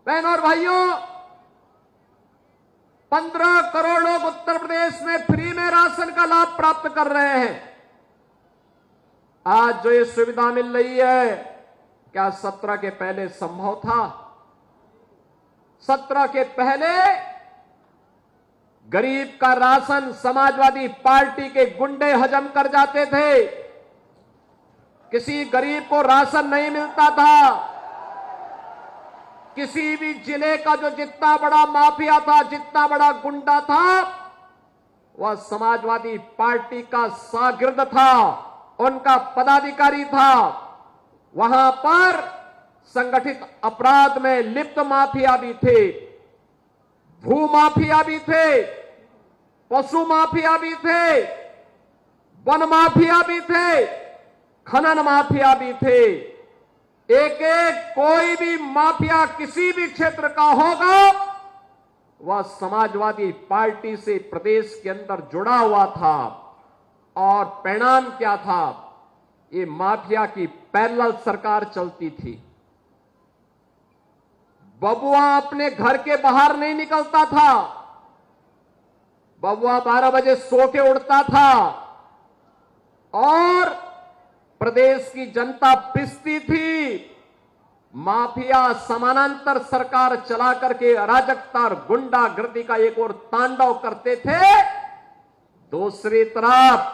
बहनों और भाइयों, 15 करोड़ लोग उत्तर प्रदेश में फ्री में राशन का लाभ प्राप्त कर रहे हैं। आज जो ये सुविधा मिल रही है, क्या 17 के पहले संभव था? 17 के पहले गरीब का राशन समाजवादी पार्टी के गुंडे हजम कर जाते थे। किसी गरीब को राशन नहीं मिलता था। किसी भी जिले का जो जितना बड़ा माफिया था, जितना बड़ा गुंडा था, वह समाजवादी पार्टी का शागिर्द था, उनका पदाधिकारी था। वहां पर संगठित अपराध में लिप्त माफिया भी थे, भू माफिया भी थे, पशु माफिया भी थे, वन माफिया भी थे, खनन माफिया भी थे। एक एक कोई भी माफिया किसी भी क्षेत्र का होगा, वह समाजवादी पार्टी से प्रदेश के अंदर जुड़ा हुआ था। और परिणाम क्या था? ये माफिया की पैरेलल सरकार चलती थी। बबुआ अपने घर के बाहर नहीं निकलता था। बबुआ 12 बजे सो के उठता था और प्रदेश की जनता पिसती थी। माफिया समानांतर सरकार चला करके अराजकता और गुंडागर्दी का एक और तांडव करते थे। दूसरी तरफ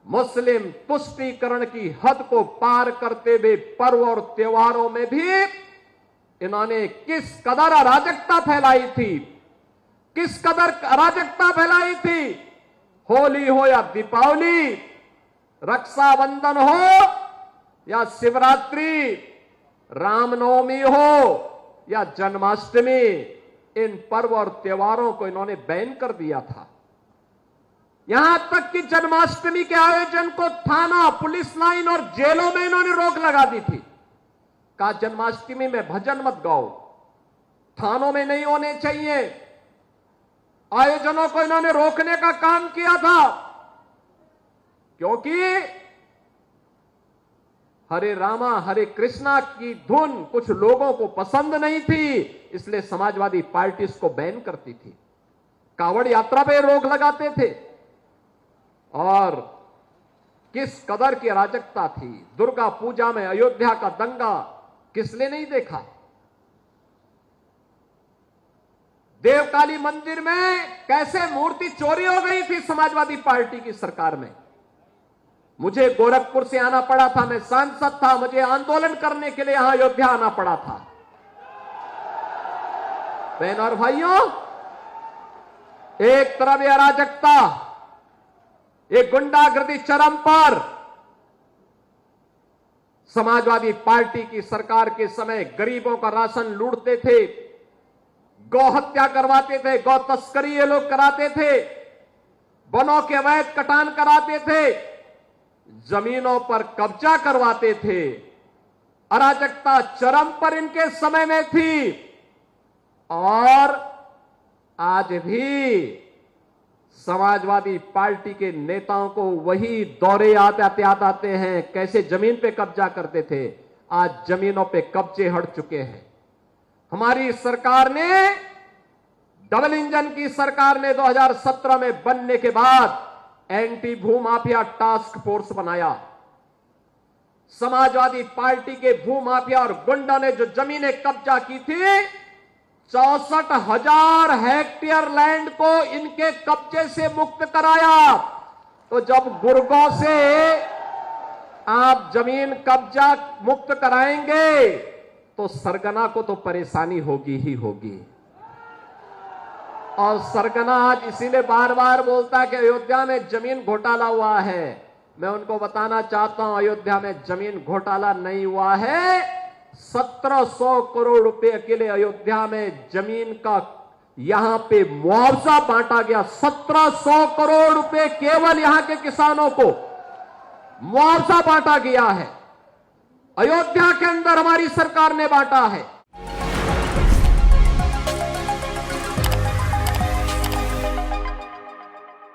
मुस्लिम तुष्टीकरण की हद को पार करते हुए पर्व और त्योहारों में भी इन्होंने किस कदर अराजकता फैलाई थी, किस कदर अराजकता फैलाई थी। होली हो या दीपावली, रक्षाबंधन हो या शिवरात्रि, रामनवमी हो या जन्माष्टमी, इन पर्व और त्योहारों को इन्होंने बैन कर दिया था। यहां तक कि जन्माष्टमी के आयोजन को थाना, पुलिस लाइन और जेलों में इन्होंने रोक लगा दी थी। कहा जन्माष्टमी में भजन मत गाओ, थानों में नहीं होने चाहिए। आयोजनों को इन्होंने रोकने का काम किया था, क्योंकि हरे रामा हरे कृष्णा की धुन कुछ लोगों को पसंद नहीं थी, इसलिए समाजवादी पार्टी इसको बैन करती थी। कावड़ यात्रा पे रोक लगाते थे। और किस कदर की अराजकता थी। दुर्गा पूजा में अयोध्या का दंगा किसने नहीं देखा? देवकाली मंदिर में कैसे मूर्ति चोरी हो गई थी समाजवादी पार्टी की सरकार में। मुझे गोरखपुर से आना पड़ा था, मैं सांसद था, मुझे आंदोलन करने के लिए यहां अयोध्या आना पड़ा था। बहनों और भाइयों, एक तरफ ये अराजकता, एक गुंडागर्दी चरम पर। समाजवादी पार्टी की सरकार के समय गरीबों का राशन लूटते थे, गौ हत्या करवाते थे, गौ तस्करी ये लोग कराते थे, वनों के अवैध कटान कराते थे, जमीनों पर कब्जा करवाते थे। अराजकता चरम पर इनके समय में थी। और आज भी समाजवादी पार्टी के नेताओं को वही दौरे याद आते हैं, कैसे जमीन पे कब्जा करते थे। आज जमीनों पे कब्जे हट चुके हैं। हमारी सरकार ने, डबल इंजन की सरकार ने 2017 में बनने के बाद एंटी भू माफिया टास्क फोर्स बनाया। समाजवादी पार्टी के भू माफिया और गुंडा ने जो जमीनें कब्जा की थी, 64,000 हेक्टेयर लैंड को इनके कब्जे से मुक्त कराया। तो जब गुर्गों से आप जमीन कब्जा मुक्त कराएंगे तो सरगना को तो परेशानी होगी ही होगी। और सरगना आज इसीलिए बार बार बोलता है कि अयोध्या में जमीन घोटाला हुआ है। मैं उनको बताना चाहता हूं, अयोध्या में जमीन घोटाला नहीं हुआ है। 1700 करोड़ रुपए के लिए अयोध्या में जमीन का यहां पे मुआवजा बांटा गया। 1700 करोड़ रुपए केवल यहां के किसानों को मुआवजा बांटा गया है। अयोध्या के अंदर हमारी सरकार ने बांटा है।